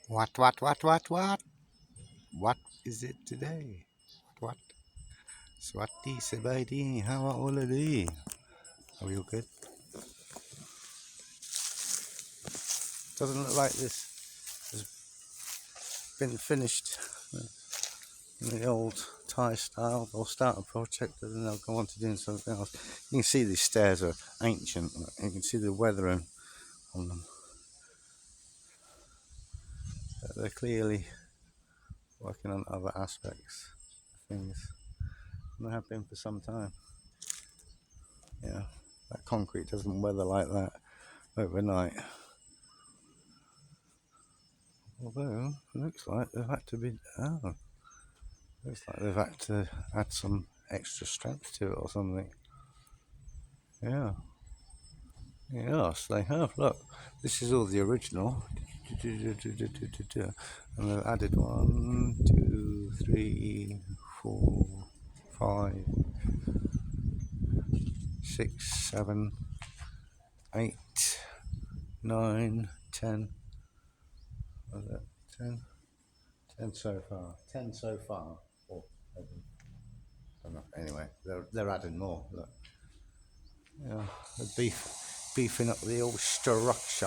What? What is it today? What? Swati Sabaidi, how are all of you? Are we all good? Doesn't look like this has been finished in the old Thai style. They'll start a project and then they'll go on to doing something else. You can see these stairs are ancient. You can see the weathering on them. They're clearly working on other aspects of things. And they have been for some time. Yeah, that concrete doesn't weather like that overnight. Although it looks like they've had to be looks like they've had to add some extra strength to it or something. Yeah. Yes, they have. Look, this is all the original. And they've added 1, 2, 3, 4, 5, 6, 7, 8, 9, 10. Was it 10? 10 so far. 10 so far. Or maybe, anyway, they're adding more. Look. Yeah, they're beefing up the old structure.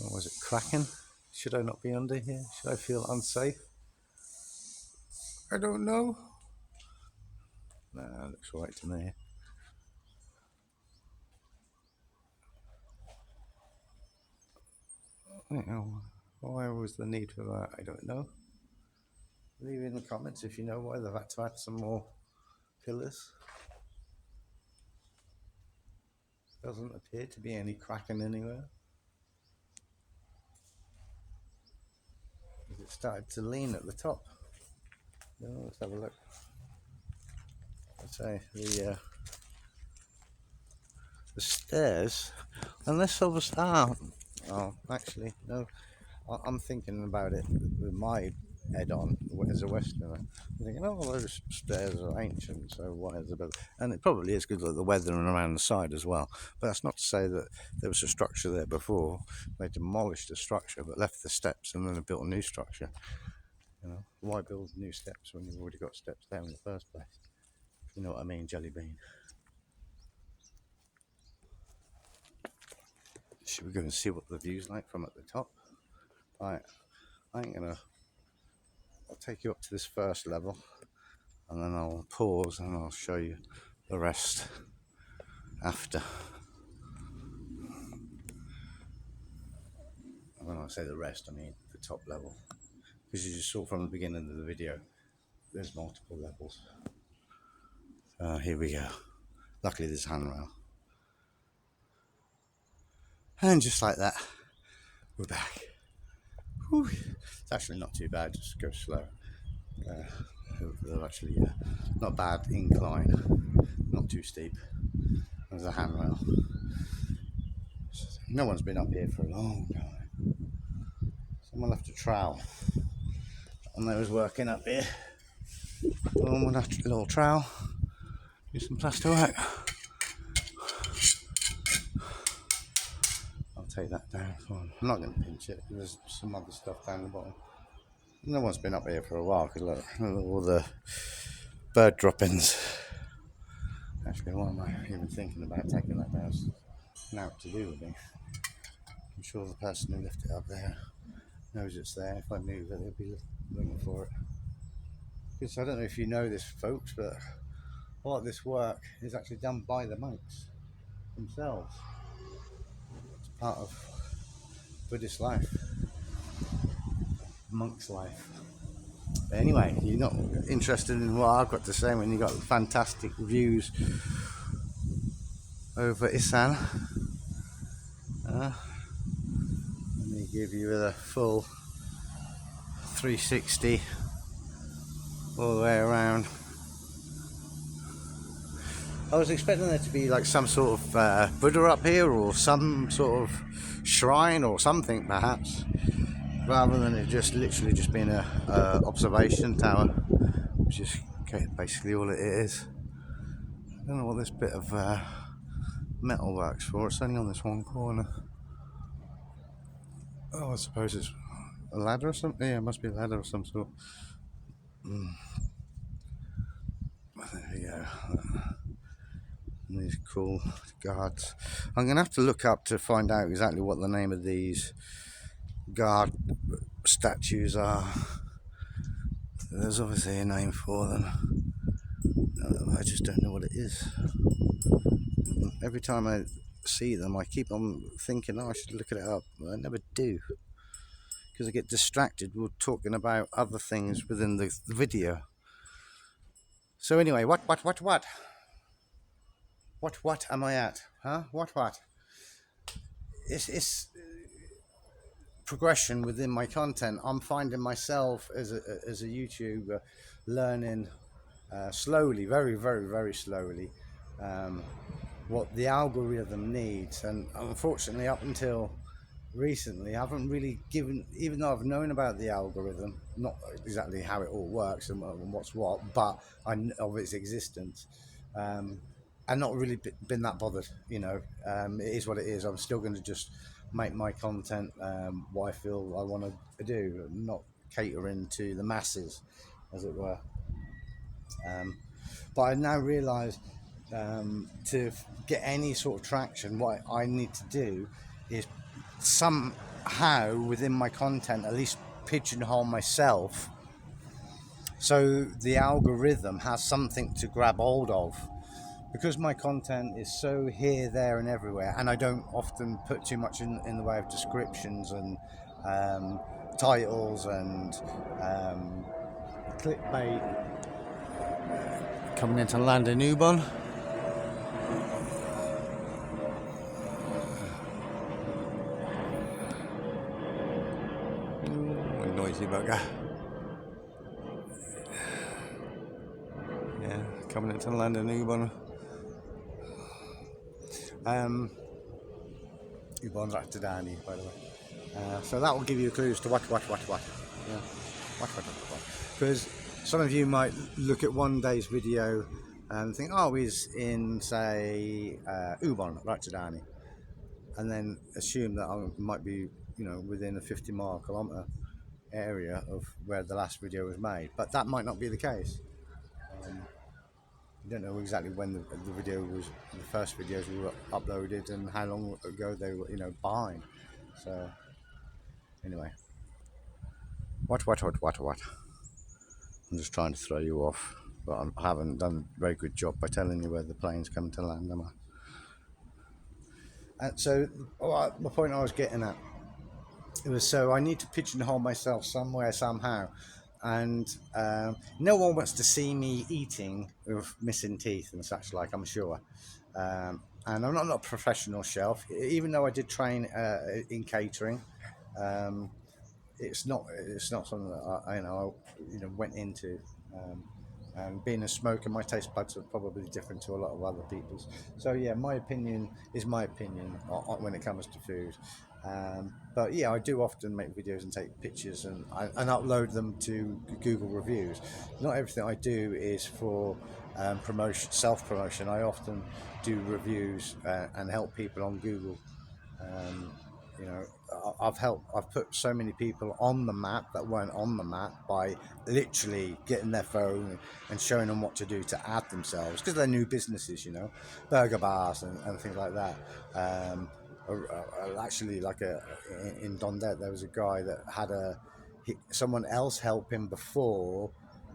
Or was it cracking? Should I not be under here? Should I feel unsafe? I don't know. Nah, looks right to me. You know, why was the need for that? I don't know. Leave in the comments if you know why they've had to add some more pillars. Doesn't appear to be any cracking anywhere. It started to lean at the top. No, let's have a look. I'd say the stairs, unless obviously, oh, actually, no. I'm thinking about it with my head on as a Westerner. I'm thinking, oh, those stairs are ancient, so why is it? And it probably is because of the weathering around the side as well. But that's not to say that there was a structure there before. They demolished the structure but left the steps and then they built a new structure. You know, why build new steps when you've already got steps there in the first place? You know what I mean, Jelly Bean? Should we go and see what the view's like from at the top? Right, I ain't gonna. I'll take you up to this first level, and then I'll pause and I'll show you the rest after. And when I say the rest, I mean the top level, because you just saw from the beginning of the video, there's multiple levels. Here we go. Luckily, there's a handrail, and just like that, we're back. Whew. It's actually not too bad. Just go slow. They're actually not bad incline, not too steep. There's a handrail. No one's been up here for a long time. Someone left a trowel, and they was working up here. Someone left a little trowel, do some plaster work. I'll take that down. I'm not going to pinch it. There's some other stuff down the bottom. No one's been up here for a while because look, all the bird droppings. Actually, why am I even thinking about taking that down? Now to do with me. I'm sure the person who left it up there knows it's there. If I move it, they'll be looking for it. Because I don't know if you know this, folks, but a lot of this work is actually done by the monks themselves. It's part of Buddhist life, monk's life. But anyway, you're not interested in what I've got to say when you've got fantastic views over Isan. Let me give you a full 360 all the way around. I was expecting there to be like some sort of Buddha up here or some sort of shrine or something perhaps, rather than it just literally just being a observation tower, which is basically all it is. I don't know what this bit of metal works for. It's only on this one corner. Oh, I suppose it's a ladder or something. Yeah, it must be a ladder of some sort. There we go. These cool guards. I'm gonna have to look up to find out exactly what the name of these guard statues are. There's obviously a name for them. I just don't know what it is. Every time I see them, I keep on thinking, oh, I should look it up. But I never do, because I get distracted with talking about other things within the video. So anyway, what am I at? Huh? What? It's progression within my content. I'm finding myself as a YouTuber learning slowly, very slowly, what the algorithm needs. And unfortunately, up until recently, I haven't really given, even though I've known about the algorithm, not exactly how it all works and what's what, but I know of its existence. And not really been that bothered, it is what it is. I'm still going to just make my content what I feel I want to do, not catering to the masses, as it were. But I now realise to get any sort of traction, what I need to do is somehow within my content at least pigeonhole myself so the algorithm has something to grab hold of. Because my content is so here, there, and everywhere, and I don't often put too much in the way of descriptions and titles and clickbait. Coming into London Ubon. Noisy bugger. Yeah, coming into London Ubon. Ubon's Rattadani, by the way. So that will give you clues to what. Yeah. What. Because some of you might look at one day's video and think, oh, he's in, say, Ubon, Rattadani, and then assume that I might be, within a 50-mile kilometre area of where the last video was made. But that might not be the case. You don't know exactly when the first videos were uploaded and how long ago they were, behind. So, anyway. What? I'm just trying to throw you off, but I haven't done a very good job by telling you where the plane's coming to land, am I? And so, the point I was getting at, it was, so I need to pigeonhole myself somewhere, somehow. And no one wants to see me eating with missing teeth and such like, I'm sure. And I'm not a professional chef, even though I did train in catering. It's not something that I went into. And being a smoker, my taste buds are probably different to a lot of other people's. So yeah, my opinion is my opinion when it comes to food. But yeah, I do often make videos and take pictures and upload them to Google reviews. Not everything I do is for promotion, self-promotion. I often do reviews and help people on Google. I've put so many people on the map that weren't on the map by literally getting their phone and showing them what to do to add themselves, because they're new businesses, burger bars and things like that. Actually, in Dondet, there was a guy that had someone else help him before,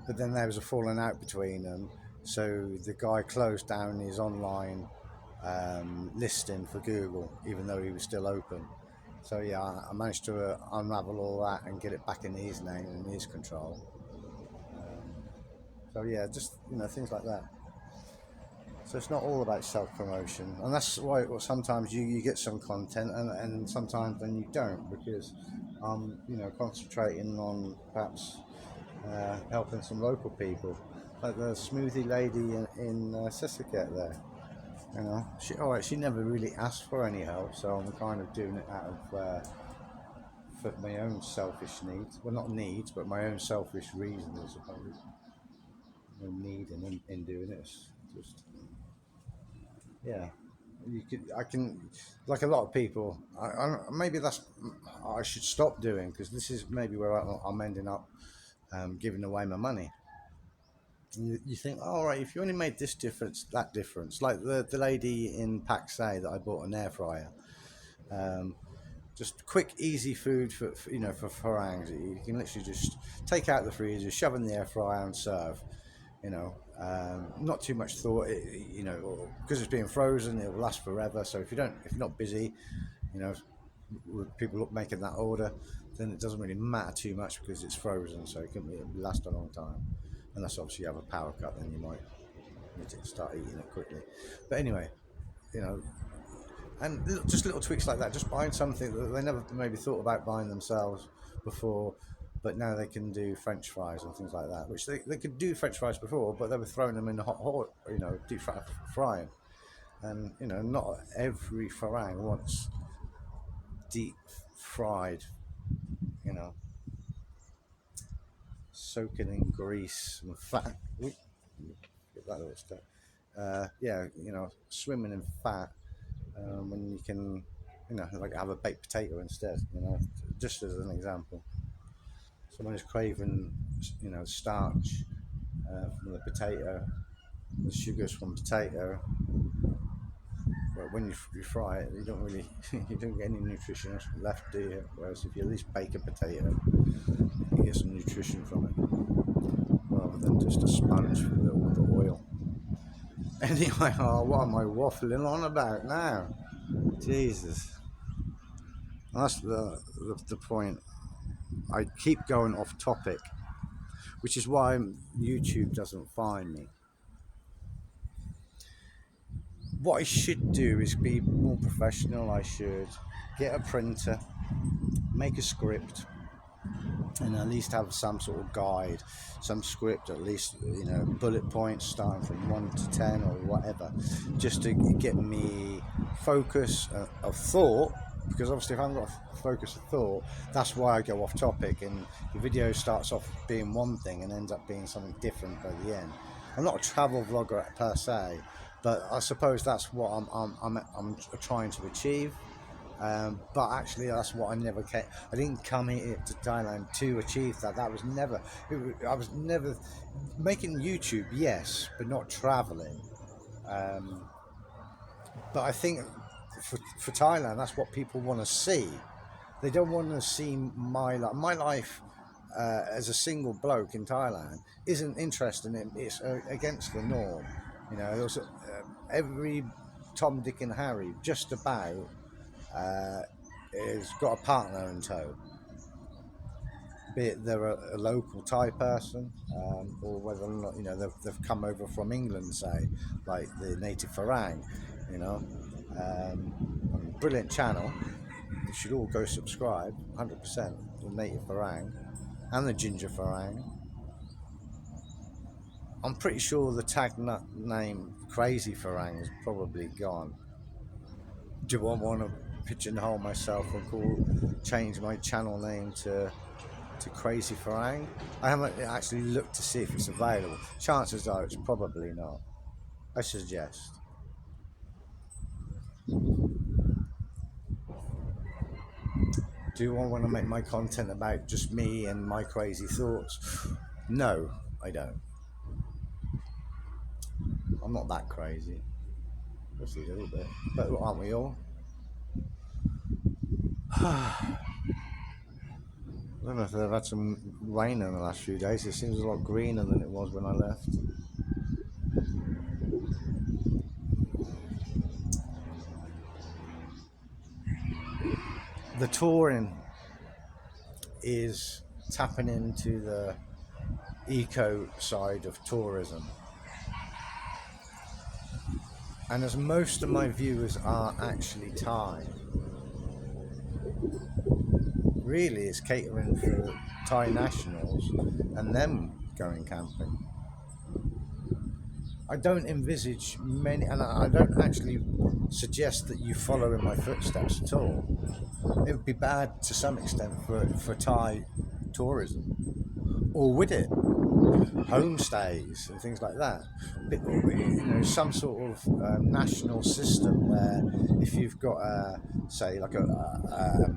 but then there was a falling out between them. So the guy closed down his online listing for Google, even though he was still open. So yeah, I managed to unravel all that and get it back in his name and his control. So yeah, just things like that. So it's not all about self-promotion, and that's why sometimes you get some content and sometimes then you don't, because I'm concentrating on perhaps helping some local people, like the smoothie lady in Si-Keo there. She never really asked for any help, so I'm kind of doing it out of for my own selfish needs. Well, not needs, but my own selfish reasons, I suppose. No need in doing it. It's just, yeah, you could, I can, like a lot of people, maybe that's, I should stop doing, because this is maybe where I'm ending up giving away my money. You think, all right, if you only made this difference, that difference, like the lady in Paksay that I bought an air fryer, um, just quick, easy food for farangs. You can literally just take out the freezer, shove in the air fryer, and serve. Not too much thought. Because it's being frozen, it will last forever. So if you're not busy, you know, with people making that order, then it doesn't really matter too much because it's frozen, so it'll last a long time. Unless obviously you have a power cut, then you might need to start eating it quickly. But anyway, you know, and just little tweaks like that, just buying something that they never maybe thought about buying themselves before, but now they can do French fries and things like that, which they could do French fries before, but they were throwing them in the hot, deep frying. And, not every farang wants deep fried, soaking in grease and fat. Get that little step. Swimming in fat, when you can, like have a baked potato instead, just as an example. Someone is craving, starch from the potato, the sugars from potato. But when you fry it, you don't really, you don't get any nutrition left, do you? Whereas if you at least bake a potato, you get some nutrition from it, rather than just a sponge with the oil. Anyway, what am I waffling on about now? Jesus. That's the point. I keep going off topic, which is why YouTube doesn't find me. What I should do is be more professional. I should get a printer, make a script, and at least have some sort of guide, some script, at least, bullet points starting from 1 to 10 or whatever, just to get me focus of thought. Because obviously if I haven't got a focus of thought, that's why I go off topic, and the video starts off being one thing and ends up being something different by the end. I'm not a travel vlogger per se, but I suppose that's what I'm trying to achieve. But actually, that's what I never came. I didn't come here to Thailand to achieve that. That was never. I was never making YouTube, yes, but not traveling. But I think for Thailand, that's what people want to see. They don't want to see my life. My life as a single bloke in Thailand isn't interesting. It's against the norm. There's every Tom, Dick, and Harry just about has got a partner in tow. Be it they're a local Thai person, or whether or not they've come over from England, say, like the native Farang. Brilliant channel. You should all go subscribe. 100%. The native Farang and the ginger Farang. I'm pretty sure the tag name Crazy Farang is probably gone. Do I want to pigeonhole myself and change my channel name to Crazy Farang? I haven't actually looked to see if it's available. Chances are it's probably not. I suggest. Do I want to make my content about just me and my crazy thoughts? No, I don't. I'm not that crazy. Just a little bit. But aren't we all? I don't know if they've had some rain in the last few days. It seems a lot greener than it was when I left. The touring is tapping into the eco side of tourism. And as most of my viewers are actually Thai, really it's catering for Thai nationals and them going camping. I don't envisage many, and I don't actually suggest that you follow in my footsteps at all. It would be bad to some extent for Thai tourism. Or would it? homestays and things like that. But, some sort of national system where if you've got say like a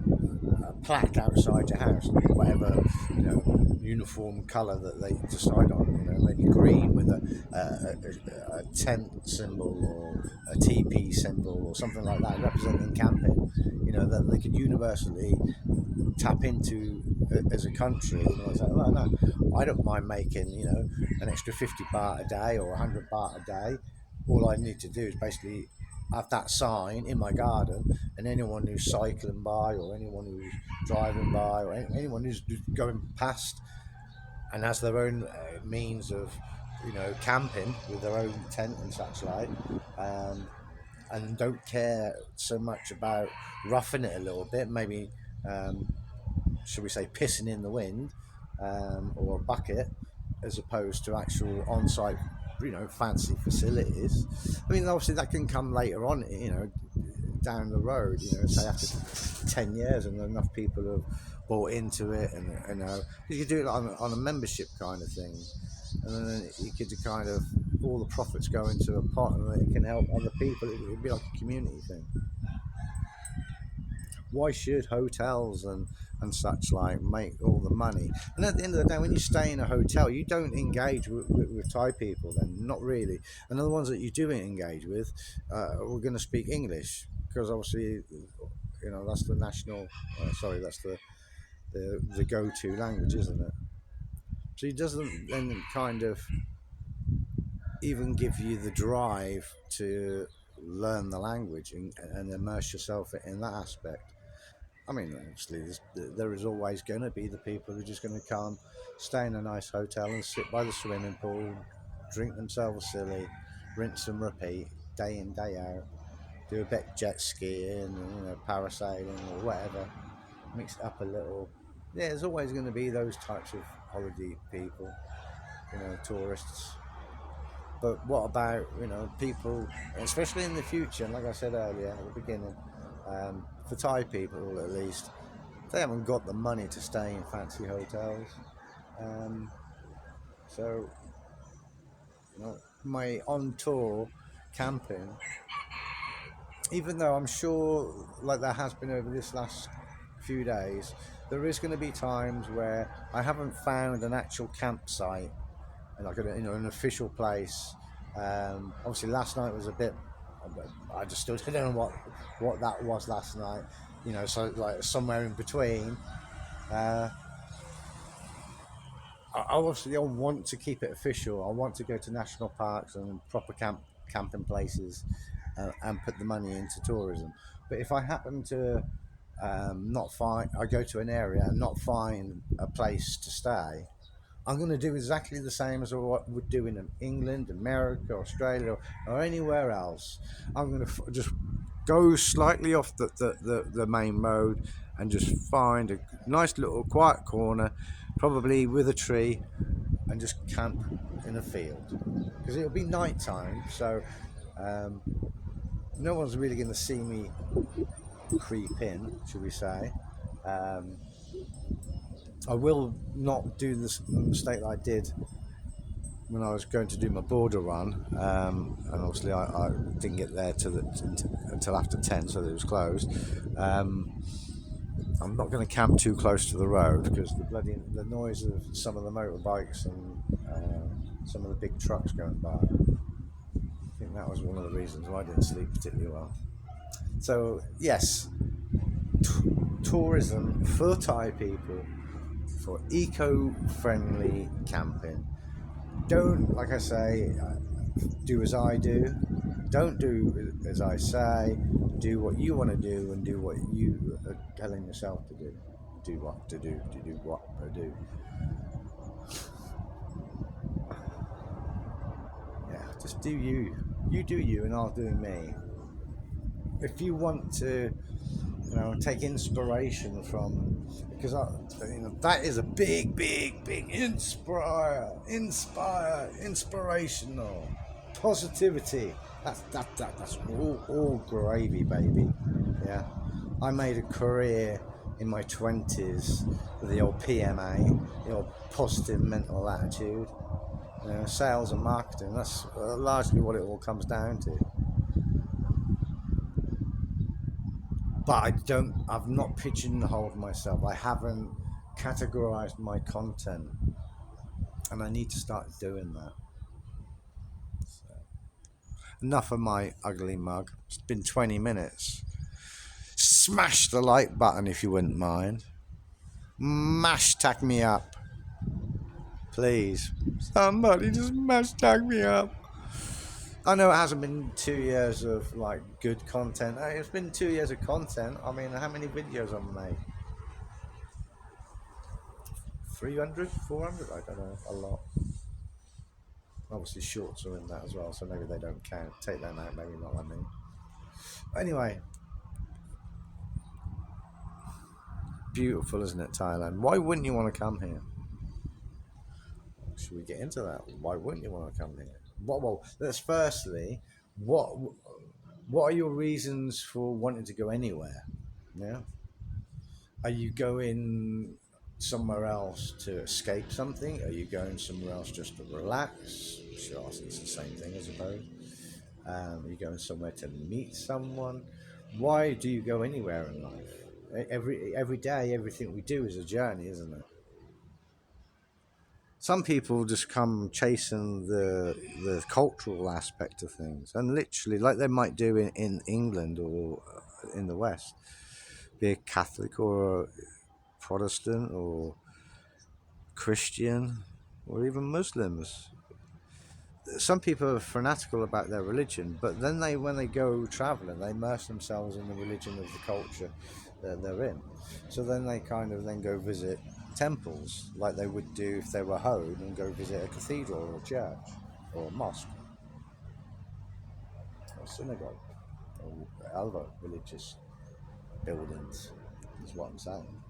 plaque outside your house, whatever uniform colour that they decide on, maybe green with a tent symbol or a TP symbol or something like that representing camping, that they could universally tap into as a country. It's like, well, no, I don't mind making an extra 50 baht a day or 100 baht a day. All I need to do is basically have that sign in my garden, and anyone who's cycling by or anyone who's driving by or anyone who's going past and has their own means of camping with their own tent and such like, and don't care so much about roughing it a little bit, maybe should we say pissing in the wind, or a bucket, as opposed to actual on-site fancy facilities. I mean, obviously that can come later on, down the road, say after 10 years and enough people have bought into it, and you could do it on a membership kind of thing, and then you could kind of all the profits go into a pot and it can help other people. It would be like a community thing. Why should hotels and such like make all the money? And at the end of the day, when you stay in a hotel, you don't engage with Thai people then, not really. And the ones that you do engage with, we're going to speak English, because obviously that's the national that's the go-to language, isn't it? So it doesn't then kind of even give you the drive to learn the language and immerse yourself in that aspect. I mean, obviously, there is always going to be the people who are just going to come, stay in a nice hotel and sit by the swimming pool, drink themselves silly, rinse and repeat, day in, day out, do a bit jet skiing, parasailing or whatever, mix it up a little. Yeah, there's always going to be those types of holiday people, tourists. But what about, people, especially in the future, and like I said earlier at the beginning, for Thai people at least, they haven't got the money to stay in fancy hotels. So, my on-tour camping, even though I'm sure, like there has been over this last few days, there is going to be times where I haven't found an actual campsite, and like an official place. Obviously, last night was a bit. I just still don't know what that was last night. So like somewhere in between. I obviously want to keep it official. I want to go to national parks and proper camping places, and put the money into tourism. But if I happen to not find, I go to an area and not find a place to stay, I'm going to do exactly the same as what I would do in England, America, Australia, or anywhere else. I'm going to just go slightly off the main road and just find a nice little quiet corner, probably with a tree, and just camp in a field. Because it'll be night time, so no one's really going to see me creep in, should we say. I will not do this mistake that I did when I was going to do my border run, and obviously I didn't get there until after 10, so it was closed. I'm not going to camp too close to the road because the noise of some of the motorbikes and some of the big trucks going by. I think that was one of the reasons why I didn't sleep particularly well. So yes, tourism for Thai people, for eco-friendly camping. Don't, like I say, do as I do. Don't do as I say. Do what you want to do and do what you are telling yourself to do. Do what to do, to do what to do. Yeah, just do you. You do you and I'll do me. If you want to, take inspiration from, because that is a big inspirational positivity. That's all gravy, baby. Yeah, I made a career in my 20s with the old PMA, the old positive mental attitude. Sales and marketing, that's largely what it all comes down to. But I've not pigeonholed myself. I haven't categorized my content. And I need to start doing that. So, enough of my ugly mug. It's been 20 minutes. Smash the like button if you wouldn't mind. Tag me up. Please. Somebody just tag me up. I know it hasn't been 2 years of like good content. It's been 2 years of content. I mean, how many videos I've made? 300, 400? I don't know. A lot. Obviously shorts are in that as well, so maybe they don't count. Take them out, maybe not. I mean, but anyway, beautiful, isn't it, Thailand? Why wouldn't you want to come here? Should we get into that? Why wouldn't you want to come here? Well, let's firstly, what are your reasons for wanting to go anywhere? Yeah, are you going somewhere else to escape something? Are you going somewhere else just to relax? Sure, it's the same thing, I suppose. Are you going somewhere to meet someone? Why do you go anywhere in life? Every day, everything we do is a journey, isn't it? Some people just come chasing the cultural aspect of things, and literally, like they might do in England or in the West, be a Catholic or a Protestant or Christian or even Muslims. Some people are fanatical about their religion, but then when they go traveling, they immerse themselves in the religion of the culture that they're in. So then they kind of then go visit temples like they would do if they were home, and go visit a cathedral or a church or a mosque or a synagogue or other religious buildings, is what I'm saying.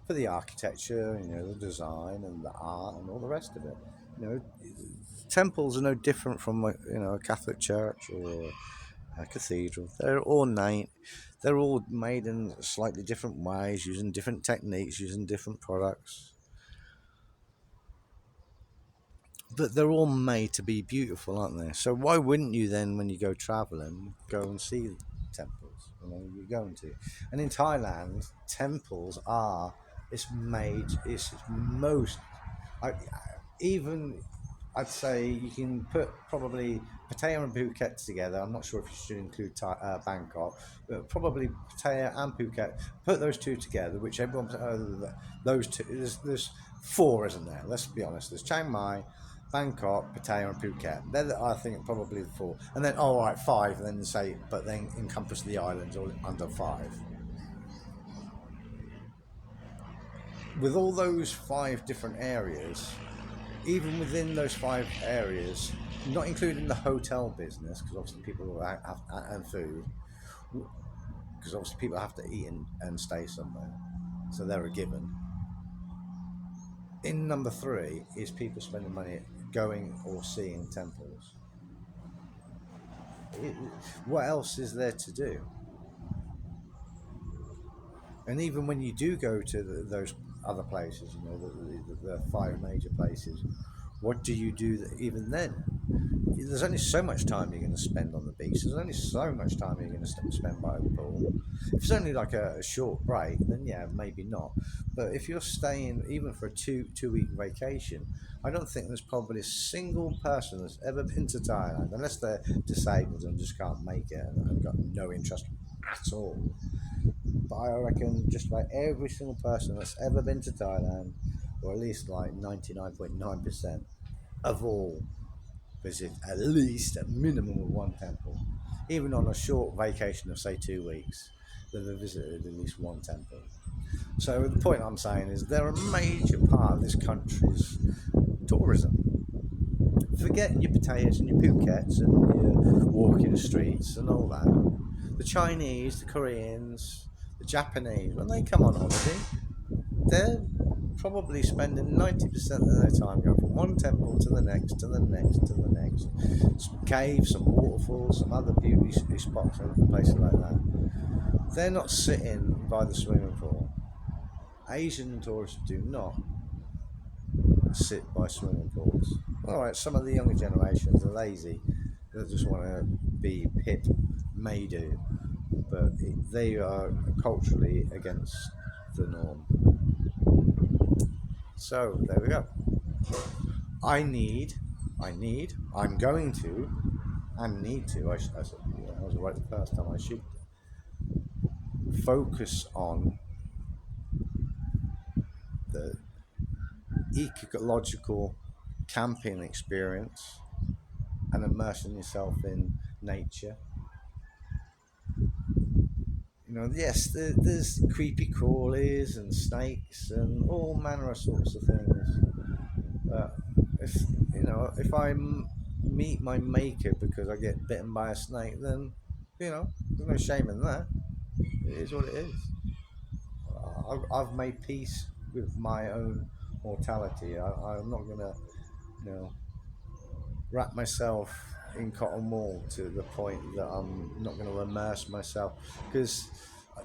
For the architecture, the design and the art and all the rest of it. Temples are no different from a Catholic church or a cathedral. They're ornate. They're all made in slightly different ways, using different techniques, using different products. But they're all made to be beautiful, aren't they? So why wouldn't you then, when you go traveling, go and see temples? You're going to. And in Thailand, temples are, it's most, I'd say you can put probably Pattaya and Phuket together. I'm not sure if you should include Bangkok, but probably Pattaya and Phuket. Put those two together, which everyone, those two, there's four, isn't there? Let's be honest. There's Chiang Mai, Bangkok, Pattaya and Phuket. They're, I think, probably the four. And then, five, and then say, but then encompass the islands all under five. With all those 5 different areas, even within those 5 areas, not including the hotel business, because obviously people will have and food, because obviously people have to eat and stay somewhere, so they're a given. In number 3 is people spending money going or seeing temples. What else is there to do? And even when you do go to those other places, the 5 major places, what do you do even then? There's only so much time you're going to spend on the beach. There's only so much time you're going to spend by the pool. If it's only like a short break, then yeah, maybe not. But if you're staying even for a two-week vacation, I don't think there's probably a single person that's ever been to Thailand, unless they're disabled and just can't make it and got no interest at all. But I reckon just about every single person that's ever been to Thailand, or at least like 99.9% of all, visit at least a minimum of one temple. Even on a short vacation of say 2 weeks, they've visited at least one temple. So the point I'm saying is they're a major part of this country's tourism. Forget your Pattayas and your Phukets and your walking streets and all that. The Chinese, the Koreans, the Japanese, when they come on holiday, they're probably spending 90% of their time going from one temple to the next, to the next, to the next. Some caves, some waterfalls, some other beauty spots and places like that. They're not sitting by the swimming pool. Asian tourists do not sit by swimming pools. All right, some of the younger generations are lazy. They just want to be hip, may do, but they are culturally against the norm. So there we go. I'm going to, and need to. I was right the first time. I should focus on the ecological camping experience and immersing yourself in nature. Yes, there's creepy crawlies and snakes and all manner of sorts of things. But if if I meet my maker because I get bitten by a snake, then there's no shame in that. It is what it is. I've made peace with my own mortality. I'm not gonna, you know, wrap myself in cotton wool to the point that I'm not going to immerse myself, because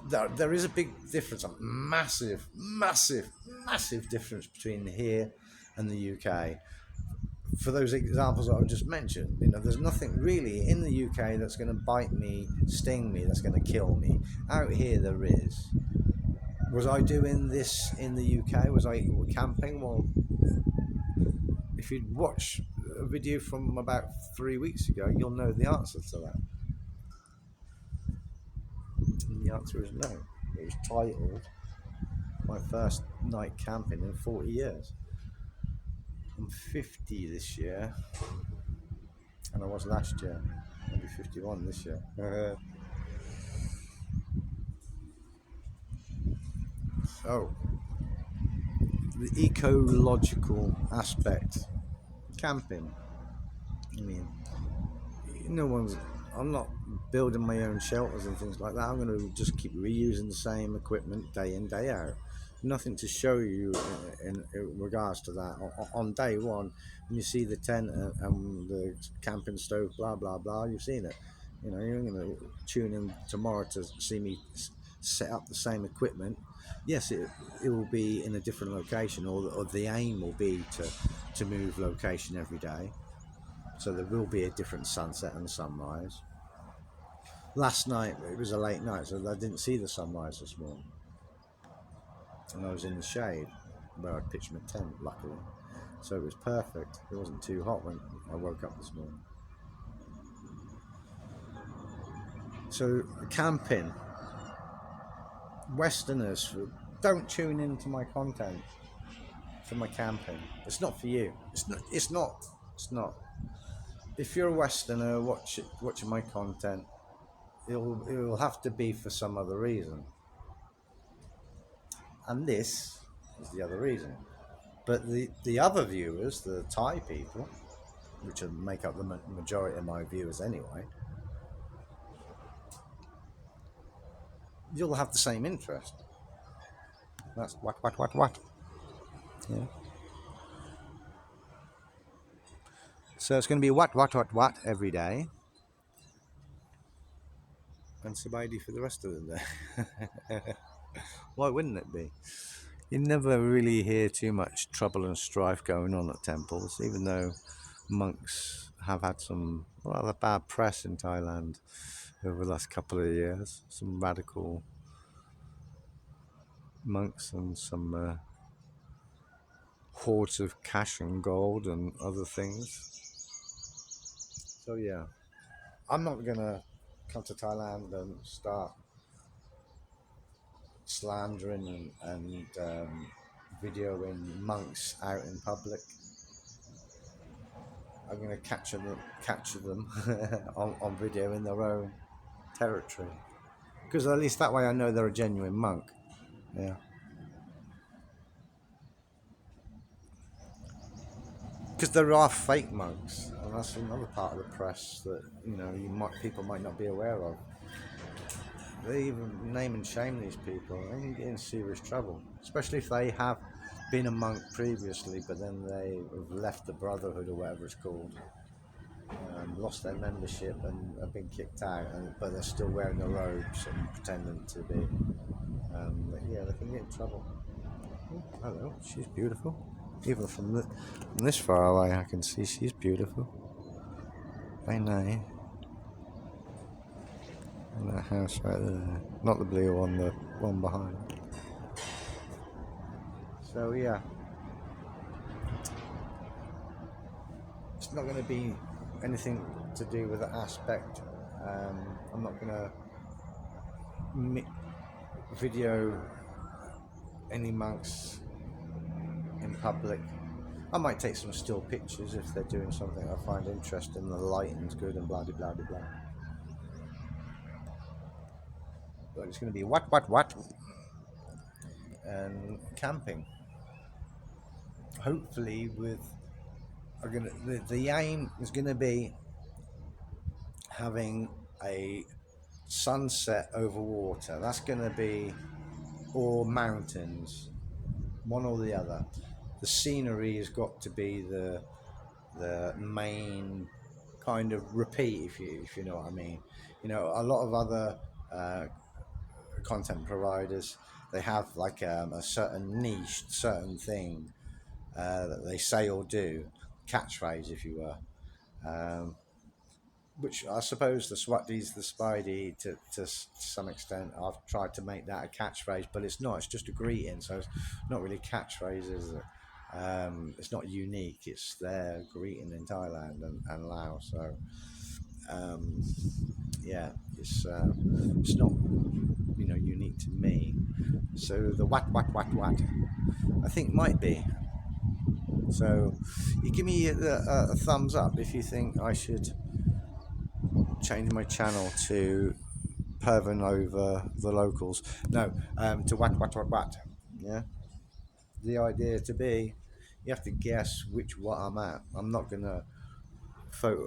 there is a big difference, a massive, massive, massive difference between here and the UK. For those examples that I've just mentioned, there's nothing really in the UK that's going to bite me, sting me, that's going to kill me. Out here, there is. Was I doing this in the UK? Was I camping? Well, if you'd watch a video from about 3 weeks ago, you'll know the answer to that. And the answer is no. It was titled My First Night Camping in 40 Years. I'm 50 this year, and I was last year. I'll be 51 this year. So, the ecological aspect, camping. I mean, no one's. I'm not building my own shelters and things like that. I'm going to just keep reusing the same equipment day in, day out. Nothing to show you in regards to that. On day one, when you see the tent and the camping stove, blah blah blah, you've seen it. You're going to tune in tomorrow to see me set up the same equipment. Yes, it will be in a different location, or the aim will be to move location every day. So there will be a different sunset and sunrise. Last night, it was a late night, so I didn't see the sunrise this morning. And I was in the shade where I'd pitched my tent, luckily. So it was perfect. It wasn't too hot when I woke up this morning. So camping. Westerners, don't tune into my content for my camping. It's not for you. It's not. If you're a Westerner watching my content, it'll have to be for some other reason. And this is the other reason. But the other viewers, the Thai people, which make up the majority of my viewers anyway, you'll have the same interest. That's what. Yeah. So it's going to be what every day. And Sabaidi for the rest of the day. Why wouldn't it be? You never really hear too much trouble and strife going on at temples, even though monks have had some rather bad press in Thailand over the last couple of years. Some radical monks and some hoards of cash and gold and other things. So yeah, I'm not gonna come to Thailand and start slandering and videoing monks out in public. I'm going to capture them on video in their own territory, because at least that way I know they're a genuine monk. Yeah. Because there are fake monks, and that's another part of the press that people might not be aware of. They even name and shame these people. They can get in serious trouble, especially if they have been a monk previously, but then they have left the brotherhood or whatever it's called, lost their membership and have been kicked out, but they're still wearing the robes and pretending to be. Yeah, they can get in trouble. Hello, she's beautiful. Even from this far away, I can see she's beautiful. I know. And that house right there. Not the blue one, the one behind. So yeah. It's not going to be anything to do with the aspect. I'm not going to video any monks in public. I might take some still pictures if they're doing something I find interesting, the lighting's good and blah blah blah blah. But it's going to be what and camping. Hopefully, the aim is going to be having a sunset over water. That's going to be, or mountains, one or the other. The scenery has got to be the main kind of repeat, if you know what I mean. You know, a lot of other content providers, they have like a certain niche, certain thing that they say or do, catchphrase, if you were. Which I suppose the Swatties, the Spidey, to some extent, I've tried to make that a catchphrase, but it's not. It's just a greeting, so it's not really catchphrase, is it? It's not unique. It's their greeting in Thailand and Laos. So yeah, it's not unique to me. So the what I think might be. So you give me a thumbs up if you think I should change my channel to perving over the locals. No, to what. Yeah. The idea to be, you have to guess which what I'm at. I'm not gonna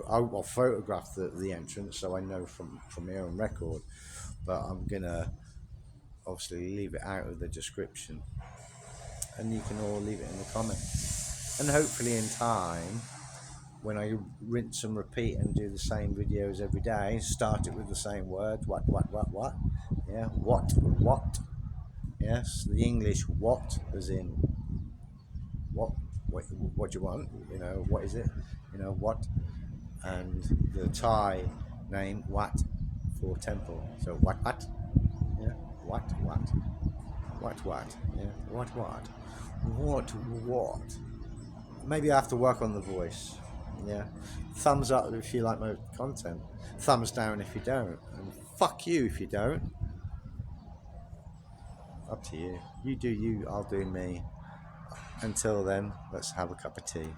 I'll photograph the entrance so I know from here on record, but I'm gonna obviously leave it out of the description, and you can all leave it in the comments. And hopefully in time, when I rinse and repeat and do the same videos every day, start it with the same words. What? Yeah, what? Yes, the English what, as in what do you want? You know, what is it? You know, what? And the Thai name Wat for temple. So what? Yeah, what? Yeah, what? Maybe I have to work on the voice. Yeah. Thumbs up if you like my content. Thumbs down if you don't. And fuck you if you don't. Up to you. You do you, I'll do me. Until then, let's have a cup of tea.